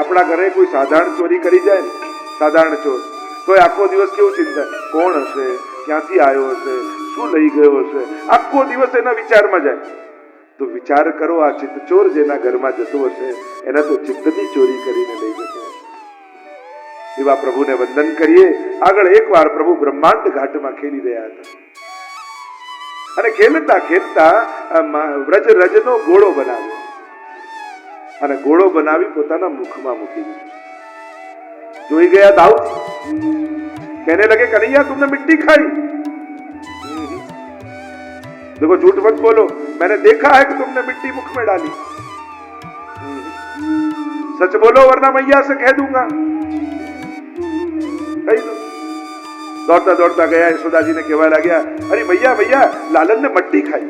આપણા ઘરે કોઈ સાધારણ ચોરી કરી જાય ને, સાધારણ ચોર, તો આખો દિવસ કેવું ચિંતા, કોણ હશે, ક્યાંથી આવ્યો હશે, શું લઈ ગયો હશે, આખો દિવસ એના વિચારમાં જાય. તો વિચાર કરો, આ ચિત્તચોર જેના ઘરમાં જતો હશે એના તો ચિત્તની ચોરી કરીને લઈ જતો હશે. એવા પ્રભુને વંદન કરીએ. આગળ એકવાર પ્રભુ બ્રહ્માંડ ઘાટમાં ખેલી રહ્યા હતા અને ખેલતા ખેલતા વ્રજ રજનો ઘોડો બનાવ્યો અને ઘોડો બનાવી પોતાના મુખમાં મૂકી દીધો. જોઈ ગયા દાઉદજી, कहने लगे कन्हैया तुमने मिट्टी खाई. देखो झूठ मत बोलो, मैंने देखा है कि तुमने मिट्टी मुख में डाली. सच बोलो वरना मैया से कह दूंगा. कही दो. दौड़ता दौड़ता गया, यशोदा जी ने कहवा लगा, अरे भैया भैया लालन ने मट्टी खाई.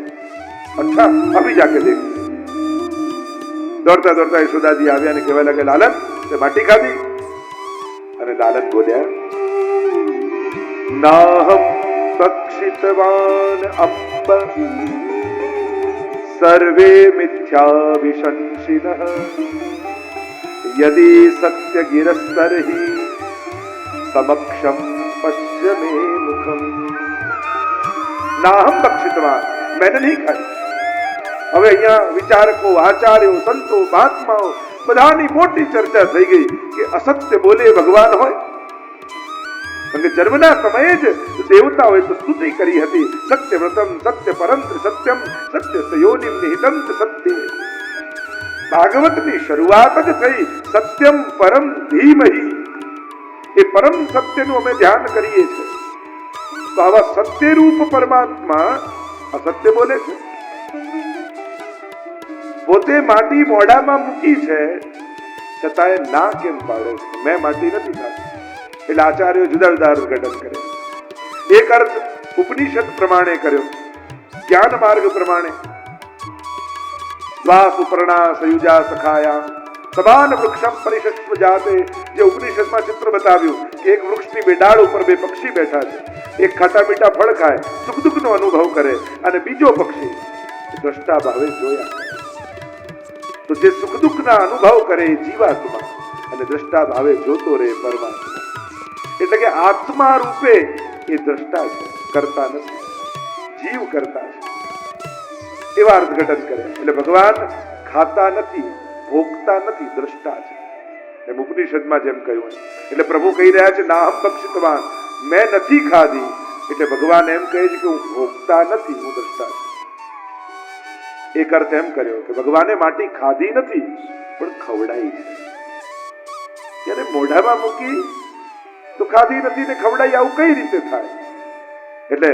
अच्छा अभी जाके देख. दौड़ता दौड़ता यशोदा जी આવ્યા અને કહેવા લાગે, લાલન તે માટી ખાધી? અને લાલન બોલ્યા, નાહમ પક્ષિતવાન અંબ સર્વે મિથ્યાવિશંસિનઃ યદિ સત્ય ગિરસ્તરહિ સમક્ષમ પશ્ય મે મુખમ. નાહમ પક્ષિતવાન, मैंने नहीं खाई. હવે અહીંયા વિચારકો, આચાર્યો, સંતો, મહાત્માઓ બધાની મોટી ચર્ચા થઈ ગઈ કે અસત્ય બોલે ભગવાન હોય. કારણ કે જન્મના સમયે જ દેવતાઓએ તો સ્તુતિ કરી હતી, સત્યવ્રતમ સત્ય પરંત્ર સત્યમ સત્ય સયોનિમ નિહિતમ સત્ય. ભાગવતની શરૂઆત જ થઈ સત્યમ પરમ ધીમહિ. એ પરમ સત્યનું અમે ધ્યાન કરીએ છીએ. તો આવા સત્યરૂપ પરમાત્મા અસત્ય બોલે છે? પોતે માટી મોઢામાં મૂકી છે છતાંય ના કેમ પાડે છે? મેં માટી નથી ખાધી. એટલે આચાર્યો જુદા જુદા અર્થઘટન કરે. એક અર્થ ઉપનિષદ પ્રમાણે કર્યો, જ્ઞાન માર્ગ પ્રમાણે. સ્વા સુપર્ણા સયુજા સખાયા સમાન વૃક્ષમ પરિષસ્વ જાતે. જે ઉપનિષદમાં ચિત્ર બતાવ્યું કે એક વૃક્ષની બે ડાળ ઉપર બે પક્ષી બેઠા છે, એક ખાટા મીઠા ફળ ખાય, સુખ દુઃખનો અનુભવ કરે, અને બીજો પક્ષી દ્રષ્ટા ભાવે જોયા. તો જે સુખ દુઃખના અનુભવ કરે એ જીવાત્મા અને દ્રષ્ટા ભાવે જોતો રહે પરમાત્મા. એટલે કે આત્મા રૂપે એ દ્રષ્ટા છે, કરતા નથી, જીવ કરતા છે. એવા અર્થઘટન કરે. એટલે ભગવાન ખાતા નથી, ભોગતા નથી, દ્રષ્ટા છે. એમ ઉપનિષદમાં જેમ કહ્યું. એટલે પ્રભુ કહી રહ્યા છે નાહમ પક્ષિતવાન, મેં નથી ખાધી. એટલે ભગવાન એમ કહે છે કે હું ભોગતા નથી, હું દ્રષ્ટા છું. એક અર્થ એમ કર્યો કે ભગવાને માટી ખાધી નથી પણ ખવડાઈ છે. ત્યારે મોઢામાં મૂકી તો ખાધી નથી ને ખવડાઈ, આવું કઈ રીતે થાય? એટલે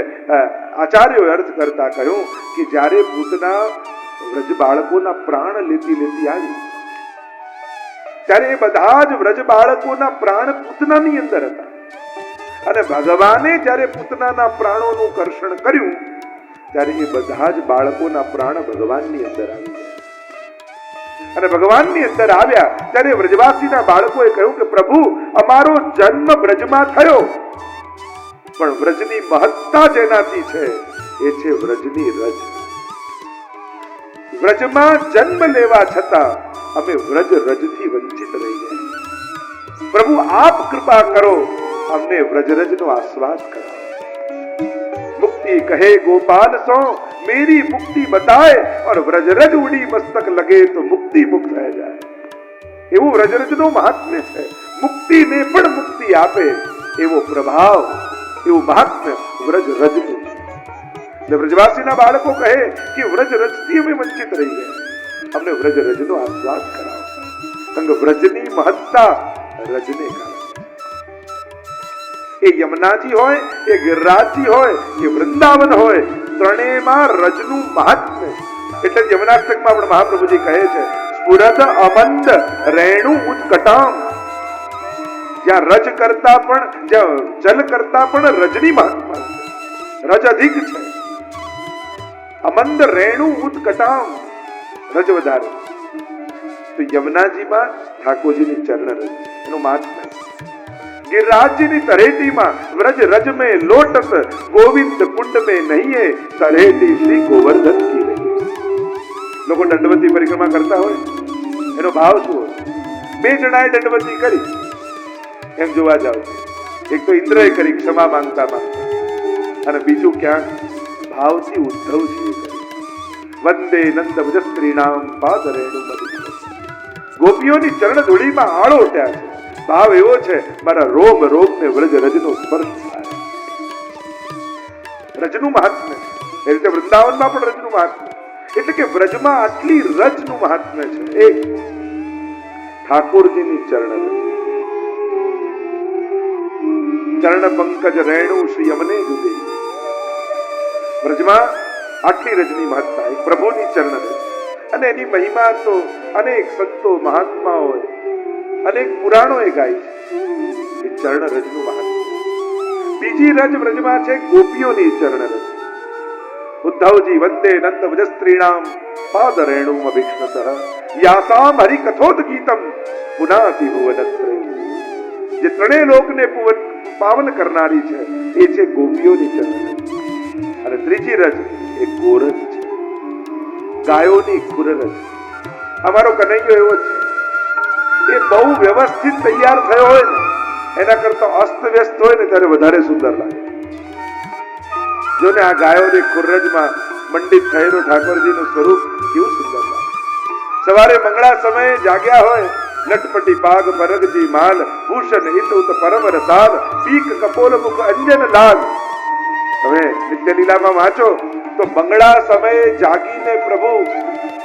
આચાર્યોએ અર્થ કરતા કહ્યું કે જ્યારે પૂતના વ્રજ બાળકોના પ્રાણ લેતી લેતી આવી ત્યારે એ બધા જ વ્રજ બાળકોના પ્રાણ પૂતનાની અંદર હતા. અને ભગવાને જ્યારે પૂતનાના પ્રાણોનું કર્ષણ કર્યું ત્યારે એ બધા જ બાળકોના પ્રાણ ભગવાનની અંદર આવી. અને ભગવાનની અંદર આવ્યા ત્યારે વ્રજવાસીના બાળકોએ કહ્યું કે પ્રભુ અમારો જન્મ બ્રજમાં થયો, પણ વ્રજની મહત્તા જેનાથી છે એ છે વ્રજની રજ. વ્રજમાં જન્મ લેવા છતાં અમે વ્રજ રજથી વંચિત રહી ગયા. પ્રભુ આપ કૃપા કરો, અમને વ્રજ રજનો આસ્વાદ કરાવો. मुक्ति कहे गोपाल सो मेरी मुक्ति बताए और व्रजरज उड़ी मस्तक लगे तो मुक्ति मुक्त रह जाए. એવું વ્રજરજનો મહાત્મ્ય છે. મુક્તિને પણ મુક્તિ આપે એવો પ્રભાવ, એવું મહાત્મ્ય વ્રજરજનું છે. એટલે વ્રજવાસીના બાળકો કહે કે વ્રજરજથી અમે વંચિત રહી ગયા, અમને વ્રજરજનો આસ્વાદ કરાવો. કારણ કે વ્રજની મહત્તા રજને કારણે. એ યમુનાજી હોય, એ ગિરિરાજજી હોય, એ વૃંદાવન હોય, ત્રણેયમાં રજનું મહાત્મ્ય. એટલે યમુનાષ્ટકમાં પણ મહાપ્રભુજી કહે છે સ્ફુરદ અમંદ રેણુ ઉત્કટામ. જ્યાં રજ કરતા પણ, જ્યાં જલ કરતા પણ રજની મહાત્મા છે, રજ અધિક છે. અમંદ રેણુ ઉત્કટામ, રજ વધારે. તો યમુનાજીમાં ઠાકોરજીની ચરણ રજ, એનું મહાત્મ્ય. गिरिराजनी तरेटी में व्रज रज में लोटस गोविंद कुंड में नहीं है तरेटी श्री गोवर्धन की नहीं. लोग दंडवती परिक्रमा करता हो, एनो भाव શું હોય? બે જણાએ દંડવતી કરી. એમ જોવા જાવ, એક તો ઇન્દ્રએ કરી ક્ષમા માંગતા માંગતા, અને બીજું ક્યાંક ભાવથી ઉદ્ધવજીએ કરી. વંદે નંદ ભજસ્ત્રીણામ પાદરેણુમ અભિષ્ણુ. ગોપીઓની ચરણ ધૂળીમાં આળોટ્યા છે. ભાવ એવો છે, મારા રોમ રોમને વ્રજ રજનો સ્પર્શ થાય. રજનું મહાત્મ્ય એ રીતે વૃંદાવનમાં પણ રજનું મહાત્મ્ય, એટલે કે વ્રજમાં આટલી રજનું મહાત્મ્ય છે. એક ઠાકોરજીની ચરણ પંકજ રેણુ શ્રી અમને જુદે. વ્રજમાં આટલી રજની મહત્તા એક પ્રભુની ચરણ રજ, અને એની મહિમા તો અનેક સંતો મહાત્માઓ અનેક પુરાણોએ ગાય છે. એ ચરણ રજનું મહાત્મા. બીજી રજ વ્રજમાં છે ગોપીઓની ચરણ રજ. ઉદ્ધવજી વંદે નંદ ભજસ્ત્રીણામ પાદરેણુમ અભિષ્ણતઃ યાસામ હરિકથોદ ગીતમ પુનાતિ ભુવનત્રય. જે ત્રણેય લોકને પાવન કરનારી છે એ છે ગોપીઓની ચરણ રજ. અને ત્રીજી રજ એ ગોરજ છે, ગાયોની ખુરરજ. અમારો કનૈયો એવો છે, એ બહુ વ્યવસ્થિત તૈયાર થયો હોય ને એના કરતા અસ્ત વ્યસ્ત હોય ને ત્યારે વધારે સુંદર લાગે. જો ને આ ગાયોની ખુરરજમાં મંડિત થયેલું ઠાકોરજીનું સ્વરૂપ કેવું સુંદર લાગે. સવારે મંગળા સમયે જાગ્યા હોય, લટપટી પાગ પરગજી માલ ભૂષણ હિત ઉત પરમ રસાલ પીક કપોલ મુખ અંજન લાલ. તમે નિત્ય લીલામાં વાંચો તો મંગળા સમયે જાગીને પ્રભુ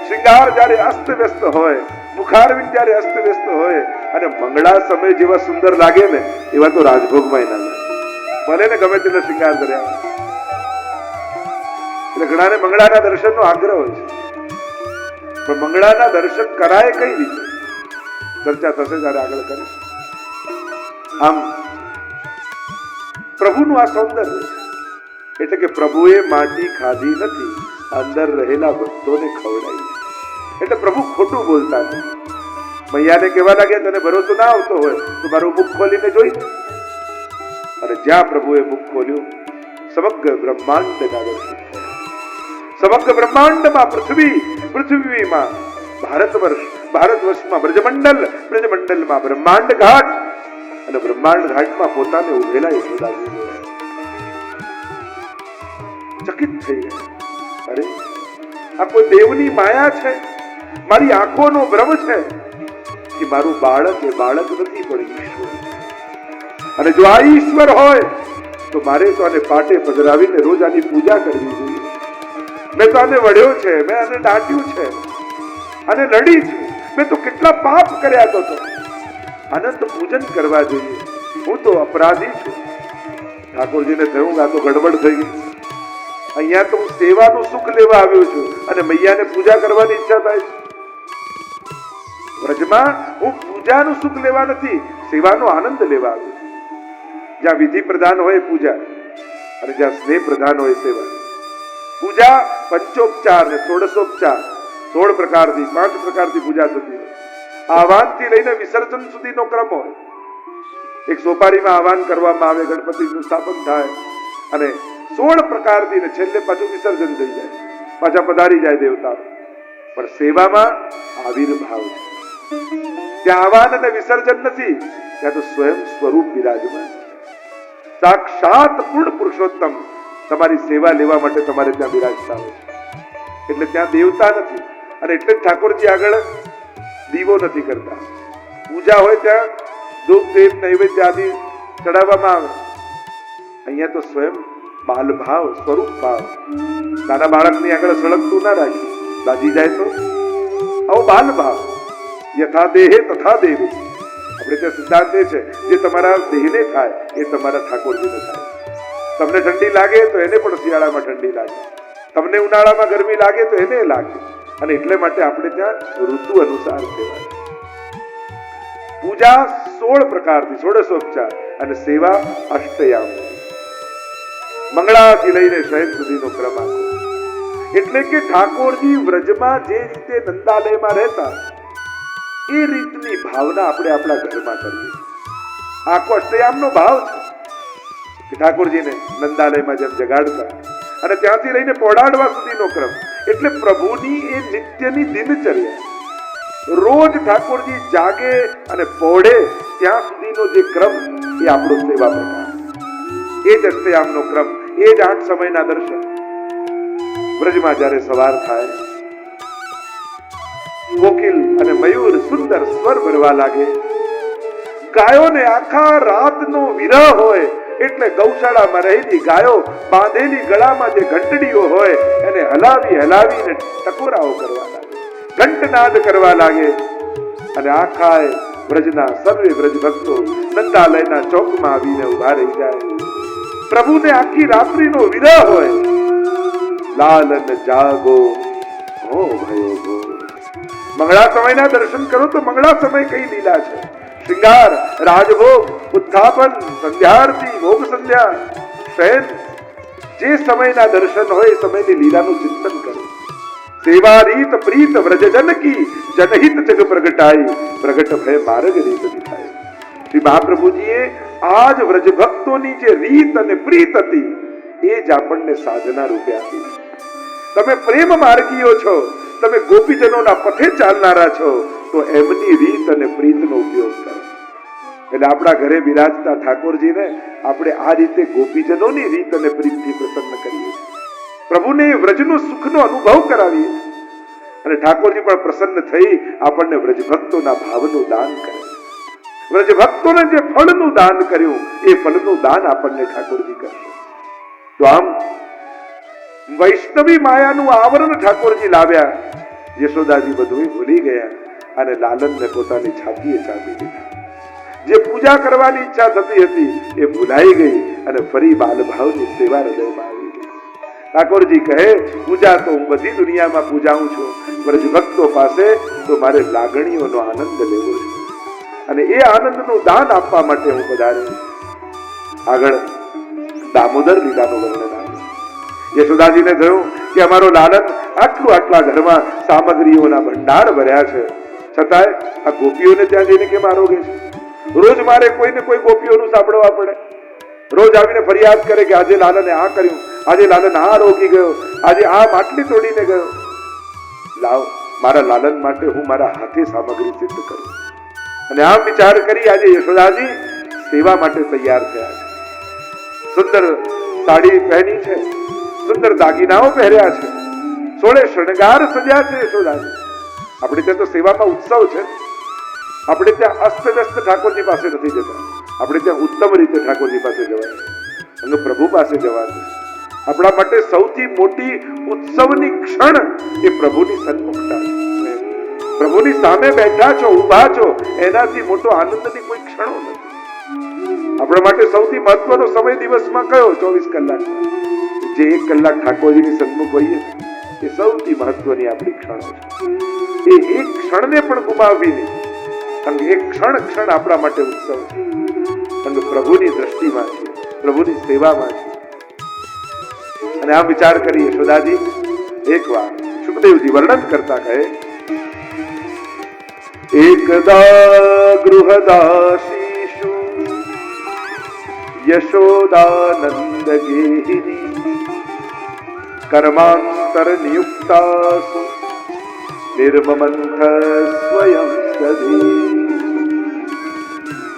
શૃંગાર જ્યારે અસ્ત વ્યસ્ત હોય, મુખારવિંદ જ્યારે અસ્ત વ્યસ્ત હોય, અને મંગળા સમય જેવા સુંદર લાગે ને એવા તો રાજભોગમાં ના લાગે. ભલે ને ગમે તેટલો શૃંગાર કર્યા. એટલે ઘણાને મંગળાના દર્શનનો આગ્રહ હોય છે, પણ મંગળાના દર્શન કરાય કઈ રીતે ચર્ચા થશે ત્યારે આગળ કરીશ. આમ પ્રભુનું આ સૌંદર્ય છે. એટલે કે પ્રભુએ માટી ખાધી નથી, અંદર રહેલા ભક્તોને ખવડાવી. એટલે પ્રભુ ખોટું બોલતા નથી. મૈયાને કહેવા લાગ્યા, તને ભરોસો ના આવતો હોય તો મારું મુખ ખોલીને જોઈ. અને જ્યાં પ્રભુએ મુખ ખોલ્યું, સમગ્ર બ્રહ્માંડના દર્શન થયા. સમગ્ર બ્રહ્માંડમાં પૃથ્વીમાં ભારતવર્ષમાં બ્રજમંડલમાં બ્રહ્માંડ ઘાટ, અને બ્રહ્માંડ ઘાટમાં પોતાને ઉભેલા યશોદાજી ચકિત થઈ ગયા. અરે આ કોઈ દેવની માયા છે, મારી આંખોનો ભ્રમ છે કે મારું બાળક એ બાળક નથી પણ ઈશ્વર. અને જો આ ઈશ્વર હોય તો મારે તો આને પાટે પધરાવીને રોજ આની પૂજા કરવી જોઈએ. મેં તો આને વળ્યો છે, મેં આને દાટ્યું છે, આને લડી છે, મેં તો કેટલા પાપ કર્યા તો આનંદ પૂજન કરવા જોઈએ. હું તો અપરાધી છું. ઠાકોરજીને થયું આ તો ગડબડ થઈ ગઈ. અહીંયા તો હું સેવાનું સુખ લેવા આવ્યો છું અને મૈયાને પૂજા કરવાની ઈચ્છા થાય છે. વ્રજમાં હું પૂજાનું સુખ લેવા નથી, સેવાનો આનંદ લેવા આવ્યો છું. જ્યાં વિધિ પ્રધાન હોય પૂજા, અને જ્યાં સ્નેહ પ્રધાન હોય સેવા. પૂજા પંચોપચાર ને ષોડશોપચાર 16 પ્રકારથી 5 પ્રકારથી પૂજા થતી હોય. આહવાનથી લઈને વિસર્જન સુધીનો ક્રમ હોય. એક સોપારીમાં આહવાન કરવામાં આવે, ગણપતિનું સ્થાપન થાય, અને 16 પ્રકારથી ને છેલ્લે પાછું વિસર્જન થઈ જાય, પાછા પધારી જાય દેવતા. પણ સેવામાં આવિર્ભાવ છે. ત્યાં આહવાન અને વિસર્જન નથી, ત્યાં તો સ્વયં સ્વરૂપ બિરાજમાન. સાક્ષાત પૂર્ણ પુરુષોત્તમ તમારી સેવા લેવા માટે તમારે ત્યાં બિરાજતા હોય છે. એટલે ત્યાં દેવતા નથી, અને એટલે જ ઠાકોરજી આગળ દીવો નથી કરતા. પૂજા હોય ત્યાં ધૂપ દીપ નૈવેદ્ય આદિ ચડાવવામાં આવે. અહીંયા તો સ્વયં બાલ ભાવ, સ્વરૂપ ભાવ. નાના બાળકની આગળ સળગતું ના રાખી, દાજી જાય તો આવો બાલ ભાવ. યથા દેહે તથા દેવી. આપણે ત્યાં સિદ્ધાંત એ છે, જે તમારા દેહને થાય એ તમારા ઠાકોરજીને થાય. તમને ઠંડી લાગે તો એને પણ શિયાળામાં ઠંડી લાગે, તમને ઉનાળામાં ગરમી લાગે તો એને લાગે. અને એટલે માટે આપણે ત્યાં ઋતુ અનુસાર સેવા. પૂજા 16 પ્રકારથી, ષોડશોપચાર, અને સેવા અષ્ટયામ. મંગળાથી લઈને શયન સુધીનો ક્રમ આખો. એટલે કે ઠાકોરજી વ્રજમાં જે રીતે નંદાલયમાં રહેતા એ રીતની ભાવના આપણે આપણા ઘરમાં કરીએ. આખો અષ્ટયામનો ભાવ છે કે ઠાકોરજીને નંદાલયમાં જેમ જગાડતા અને ત્યાંથી લઈને પોડાડવા સુધીનો ક્રમ. એટલે પ્રભુની એ નિત્યની દિનચર્યા. રોજ ઠાકોરજી જાગે અને પહોળે ત્યાં સુધીનો જે ક્રમ એ આપણો સેવા પ્રકાર, એ જ અષ્ટયામનો ક્રમ, એ જ 8 સમયના દર્શન. વ્રજમાં જ્યારે સવાર થાય, કોકિલ અને મયુર સુંદર સ્વર ભરવા લાગે, ગાયોને આખા રાતનો વિરહ હોય એટલે ગૌશાળામાં રહેલી ગાયો બાંધેલી ગળામાં જે ઘંટડીઓ હોય એને હલાવી હલાવીને ટકોરાઓ કરવા લાગે, ઘંટનાદ કરવા લાગે. અને આખા વ્રજના સર્વે વ્રજ ભક્તો નંદાલયના ચોકમાં આવીને ઉભા રહી જાય. પ્રભુને આખી રાત્રિનો વિરહ હોય. લાલન જાગો હો ભયો ભો. મંગળા સમયના દર્શન કરો તો મંગળા સમય કઈ લીલા છે. શ્રૃંગાર, રાજભોગ, ઉત્થાપન, સંધ્યારતી, ભોગ સંધ્યા, શયન, જે સમયના દર્શન હોય એ સમયની લીલાનું ચિંતન કરો. સેવા રીત પ્રીત વ્રજજન કી જનહિત જગ પ્રગટાઈ, પ્રગટ ભય માર્ગ રીત દિખાય. શ્રી મહાપ્રભુજીએ આજ વ્રજ ભક્તોની જે રીત અને પ્રીત હતી એ જ આપણને સાધના રૂપે આપી. તમે પ્રેમ માર્ગીઓ છો, તમે ગોપીજનોના પથે ચાલનારા છો, તો એમની રીત અને પ્રીતનો ઉપયોગ કરો. એટલે આપણા ઘરે બિરાજતા ઠાકોરજીને આપણે આ રીતે ગોપીજનોની રીત અને પ્રીતથી પ્રસન્ન કરીએ, પ્રભુને વ્રજનો સુખનો અનુભવ કરાવીએ. અને ઠાકોરજી પણ પ્રસન્ન થઈ આપણને વ્રજભક્તોના ભાવનું દાન કરે. વ્રજભક્તોને જે ફળનું દાન કર્યું એ ફળનું દાન આપણને ઠાકોરજી કરશે. તો આમ વૈષ્ણવી માયાનું આવરણ ઠાકોરજી લાવ્યા. યશોદાજી બધું ભૂલી ગયા અને લાલનને પોતાની છાતીએ ચાપી દીધા. જે પૂજા કરવાની ઈચ્છા થતી હતી એ ભૂલાઈ ગઈ અને ફરી બાલભાવની સેવા હૃદયમાં આવી ગઈ. ઠાકોરજી કહે, પૂજા તો હું બધી દુનિયામાં પૂજાઉં છું, વ્રજભક્તો પાસે તો મારે લાગણીઓનો આનંદ લેવો છે અને એ આનંદનું દાન આપવા માટે હું પધાર્યો. આગળ દામોદર લીલાનું વર્ણન આવ્યું. યશોદાજીને થયું કે અમારો લાલન આટલા ઘરમાં સામગ્રીઓના ભંડાર ભર્યા છે, છતાંય આ ગોપીઓને ત્યાં જઈને કેમ આરોગે છે? રોજ મારે કોઈને કોઈ ગોપીઓનું સાંભળવા પડે. રોજ આવીને ફરિયાદ કરે કે આજે લાલને આ કર્યું, આજે લાલન આ રોગી ગયો, આજે આ માટલી તોડીને ગયો. લાવ, મારા લાલન માટે હું મારા હાથે સામગ્રી સિદ્ધ કરું. અને આમ વિચાર કરી આજે યશોદાજી સેવા માટે તૈયાર થયા છે. સુંદર સાડી પહેરી છે, સુંદર દાગીનાઓ પહેર્યા છે, સોળે શણગાર સજ્યા છે યશોદાજી. આપણે ત્યાં તો સેવામાં ઉત્સવ છે. આપણે ત્યાં અસ્તવ્યસ્ત ઠાકોરજી પાસે નથી જતા, આપણે ત્યાં ઉત્તમ રીતે ઠાકોરજી પાસે જવાય અને પ્રભુ પાસે જવાનું. આપણા માટે સૌથી મોટી ઉત્સવની ક્ષણ એ પ્રભુની સન્મુખતા. પ્રભુની સામે બેઠા છો, ઉભા છો, એનાથી મોટો આનંદની કોઈ ક્ષણો નથી. આપણા માટે સૌથી મહત્વનો સમય દિવસમાં કયો? 24 કલાક. જે 1 કલાક ઠાકોરજીની સન્મુખ હોઈએ એ સૌથી મહત્વની આપણી ક્ષણો છે. એ એક ક્ષણને પણ ગુમાવવી નહીં. અને એક ક્ષણ આપણા માટે ઉત્સવ છે. અને પ્રભુની દ્રષ્ટિમાં છે, પ્રભુની સેવામાં છે. અને આ વિચાર કરી યશોદાજી એક વાર સુખદેવજી વર્ણન કરતા કહે, એકદા ગૃહદાશીષુ યશોદાનંદ ગેહિની કર્માંતર નિયુક્તાસુ નિર્મમંથ સ્વયં સધી.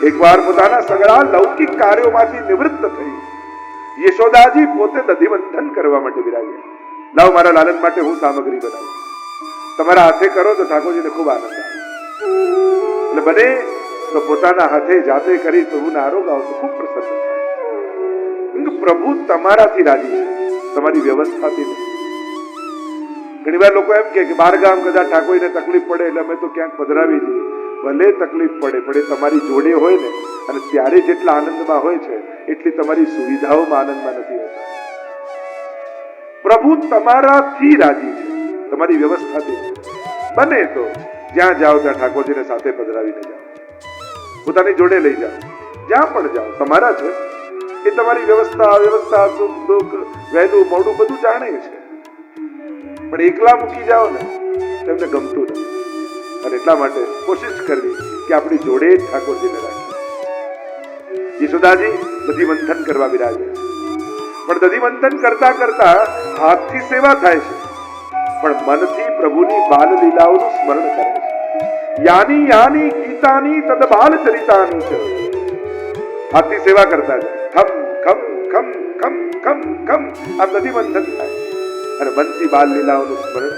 એકવાર પોતાના સગળા લૌકિક કાર્યોમાંથી નિવૃત્ત થઈ યશોદાજી પોતે દધિમંથન કરવા માટે બિરાજ્યા. લાવ, મારા લાલન માટે હું સામગ્રી બનાવું, તમારા હાથે કરો તો ઠાકોરજીને ખૂબ આનંદ આવે. એટલે બને તો પોતાના હાથે જાતે કરી પ્રભુને આરોગાવો તો ખૂબ પ્રસન્ન થાય. પ્રભુ તમારાથી રાજી છે, તમારી વ્યવસ્થાથી નહીં. ઘણી વાર લોકો એમ કે બાર ગામ કદાચ ઠાકોરજીને તકલીફ પડે એટલે અમે તો ક્યાંક પધરાવી દઈએ. ભલે તકલીફ પડે પણ એ તમારી જોડે હોય ને, અને ત્યારે જેટલા આનંદમાં હોય છે એટલી તમારી સુવિધાઓમાં આનંદમાં નથી હોતા. પ્રભુ તમારાથી રાજી છે, તમારી વ્યવસ્થાથી. બને તો જ્યાં જાઓ ત્યાં ઠાકોરજીને સાથે પધરાવીને જાઓ, પોતાની જોડે લઈ જાઓ. જ્યાં પણ જાઓ તમારા છે, એ તમારી વ્યવસ્થા સુખ દુઃખ વહેલું મોડું બધું જાણે છે. પણ એકલા મૂકી જાઓ ને તેમને ગમતું નથી. અને એટલા માટે કોશિશ કરવી કે આપણી જોડે જ ઠાકોરજીને રાખીએ. યશોદાજી દધિમંથન કરવા બિરાજે, પણ દધિમંથન કરતા કરતા હાથથી સેવા થાય છે, પણ મનથી પ્રભુની બાલ લીલાઓનું સ્મરણ કરે છે. યાની યાની ગીતાની તદ બાલ ચરિતાની છે. હાથની સેવા કરતા છે. ખમ ખમ ખમ ખમ ખમ ખમ આમ નદી મંથન થાય અને બનતી બાલ લીલાઓનું સ્મરણ.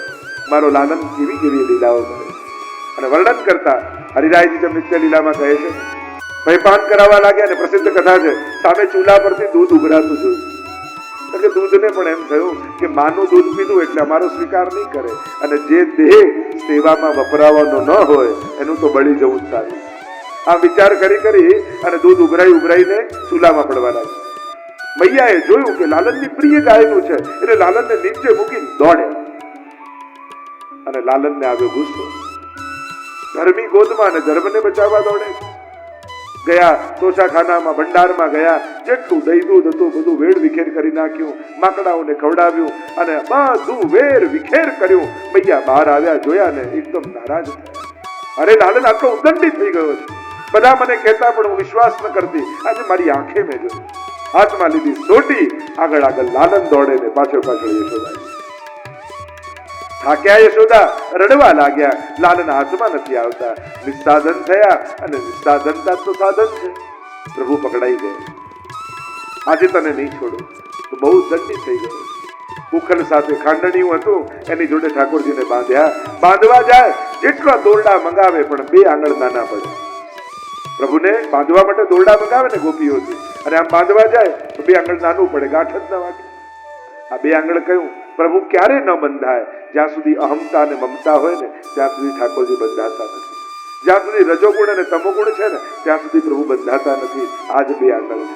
મારો લાલન કેવી કેવી લીલાઓ કરે અને વર્ણન કરતા હરિરાયજી જેમ નિત્ય લીલામાં કહે છે, ભયપાન કરાવવા લાગ્યા અને પ્રસિદ્ધ કથા છે, સામે ચૂલા પરથી દૂધ ઉભરાતું જોયું. કે દૂધને પણ એમ થયું કે માનું દૂધ પીધું એટલે અમારો સ્વીકાર નહીં કરે, અને જે દેહ સેવામાં વપરાવાનો ન હોય એનું તો બળી જવું જ સારું. આ વિચાર કરી અને દૂધ ઉભરાઈને ચૂલામાં પડવા લાગ્યું. મૈયાએ જોયું કે લાલનની પ્રિય ગાયનું છે એટલે લાલનને નીચે મૂકીને દોડે અને લાલનને આવ્યો ગુસ્સો. ધર્મી ગોદમાં અને ધર્મને બચાવવા દોડે. ગયા તોશાખાનામાં, ભંડારમાં ગયા, જેટલું દહીં દૂધ હતું બધું વેડ વિખેર કરી નાખ્યું, માકડાઓને ખવડાવ્યું અને બધું વેર વિખેર કર્યું. મૈયા બહાર આવ્યા, જોયા ને એકદમ નારાજ થયા. અરે લાલન આટલો ઉદંડી થઈ ગયો છે, બધા મને કહેતા પણ હું વિશ્વાસ ન કરતી, આજે મારી આંખે મેં જોયું. હાથમાં લીધી સોટી, આગળ લાલન દોડે ને પાછળ યશોદા. થાક્યા યશોદા, રડવા લાગ્યા. લાલન હાથમાં નથી આવતા. નિસ્સાધન થયા અને નિસ્સાધનતા તો સાધન છે. પ્રભુ પકડાઈ ગયા. આજે તને નહીં છોડો. તો બહુ દંડી થઈ ગયો. ઉખલ સાથે ખાંડણીયું હતું, એની જોડે ઠાકોરજીને બાંધ્યા. બાંધવા જાય જેટલા દોરડા મંગાવે પણ 2 આંગળ નાના પડે. પ્રભુને બાંધવા માટે દોરડા મંગાવે ને ગોપીઓથી, અને આમ બાંધવા જાય તો 2 આંગળ નાનું પડે, ગાંઠ જ ના વાગે. આ 2 આંગળ કયું? પ્રભુ ક્યારે ન બંધાય? જ્યાં સુધી અહમતા અને મમતા હોય ને ત્યાં સુધી ઠાકોરજી બંધાતા નથી. જ્યાં સુધી રજોગુણ અને તમોગુણ છે ને ત્યાં સુધી પ્રભુ બંધાતા નથી. આજ 2 આંગળ છે.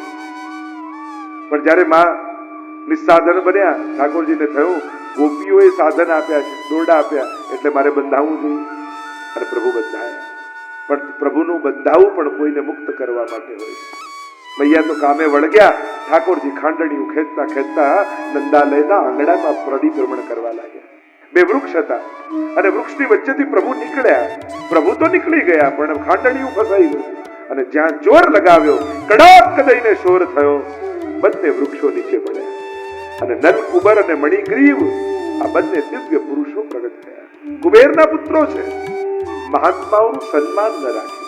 પણ જયારે માં નિસ્સાધન બન્યા, ઠાકોરજીને થયું ગોપીઓએ સાધન આપ્યા છે, દોરડા આપ્યા, એટલે મારે બંધાવવું જોઈએ, અને પ્રભુ બંધાયા. પણ પ્રભુનું બંધાવું પણ કોઈને મુક્ત કરવા માટે હોય. મૈયા તો કામે વળગ્યા. ઠાકોરજી ખાંડણીયું ખેંચતા નંદાલયના આંગણામાં પરિભ્રમણ કરવા લાગ્યા. 2 વૃક્ષ હતા અને વૃક્ષની વચ્ચેથી પ્રભુ નીકળ્યા. પ્રભુ તો નીકળી ગયા પણ ખાંડણીયું ફસાઈ ગયું, અને જ્યાં જોર લગાવ્યો કડાક દઈને શોર થયો. બંને વૃક્ષો નીચે પડ્યા અને નલ કુબર અને મણિગ્રીવ આ બંને દિવ્ય પુરુષો પ્રગટ થયા. કુબેરના પુત્રો છે. મહાત્માઓનું સન્માન ન રાખ્યું.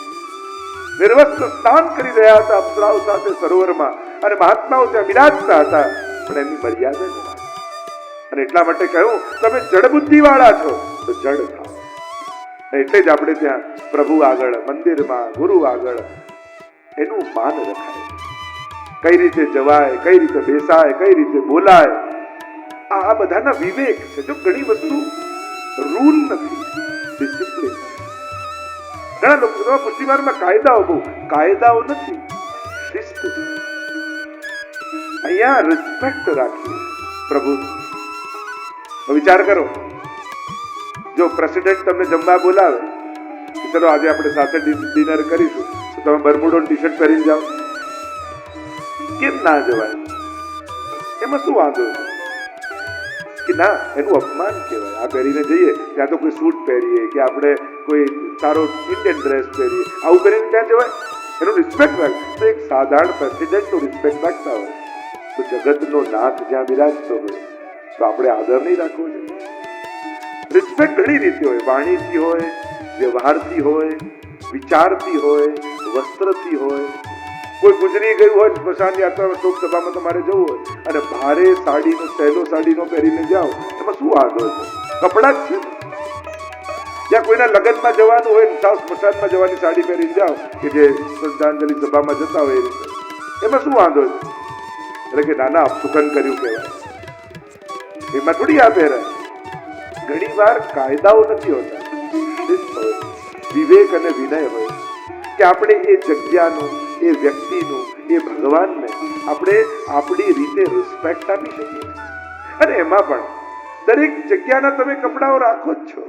નિર્વસ્ત્ર સ્નાન કરી રહ્યા હતા અપ્સરાઓ સાથે સરોવરમાં, અને મહાત્માઓ ત્યાં બિરાજતા હતા, પણ એની મર્યાદા ન રાખી. અને એટલા માટે કહ્યું, તમે જડ બુદ્ધિ વાળા છો તો જડ થાઓ. એટલે જ આપણે ત્યાં પ્રભુ આગળ, મંદિરમાં, ગુરુ આગળ એનું માન રખાય. કઈ રીતે જવાય, કઈ રીતે બેસાય, કઈ રીતે બોલાય, આ બધાના વિવેક છે. જો ઘણી વસ્તુ રૂલ નથી, ડિસિપ્લિન. ઘણા લોકો પુષ્ટિમાર્ગમાં કાયદાઓ, બહુ કાયદાઓ નથી, શિસ્ત છે. અહીંયા રિસ્પેક્ટ રાખીએ પ્રભુ. વિચાર કરો, જો પ્રેસિડેન્ટ તમને જમવા બોલાવે કે ચલો આજે આપણે સાથે ડિનર કરીશું, તો તમે બરમુડો ટી-શર્ટ પહેરીને જાઓ? કેમ ના જવાય? એમાં શું વાંધો છે કે ના, એનું અપમાન કહેવાય. આ પહેરીને જઈએ ત્યાં તો કોઈ સૂટ પહેરીએ કે આપણે કોઈ સારો ઇન્ડિયન ડ્રેસ પહેરીએ, આવું કરીને ત્યાં જવાય? એનું રિસ્પેક્ટ રાખ. તો એક સાધારણ પ્રેસિડેન્ટનું રિસ્પેક્ટ રાખતા હોય તો જગતનો નાથ જ્યાં બિરાજતો હોય તો આપણે આદર નહીં રાખવો જોઈએ. રિસ્પેક્ટ ઘણી રીતે હોય. વાણીથી હોય, વ્યવહારથી હોય, વિચારથી હોય, વસ્ત્રથી હોય. કોઈ ગુજરી ગયું હોય સ્મશાન યાત્રામાં, શોક સભામાં તમારે જવું હોય અને ભારે સાડીનો, સહેલો સાડીનો પહેરીને જાઓ, એમાં શું વાંધો છે? કપડા જ છે. જ્યાં કોઈના લગ્નમાં જવાનું હોય, સાવ સ્મશાનમાં જવાની સાડી પહેરીને જાઓ કે જે શ્રદ્ધાંજલિ સભામાં જતા હોય એ રીતે, એમાં શું વાંધો છે? એટલે કે નાના અપસુકન કર્યું કહેવાય. એમાં થોડી આ પહેરાય. ઘણી વાર કાયદાઓ નથી હોતા, શિસ્ત હોય, વિવેક અને વિનય હોય કે આપણે એ જગ્યાનું, એ વ્યક્તિનું, એ ભગવાનને આપણે આપણી રીતે રિસ્પેક્ટ આપી શકીએ. અને એમાં પણ દરેક જગ્યાના તમે કપડાઓ રાખો જ છો.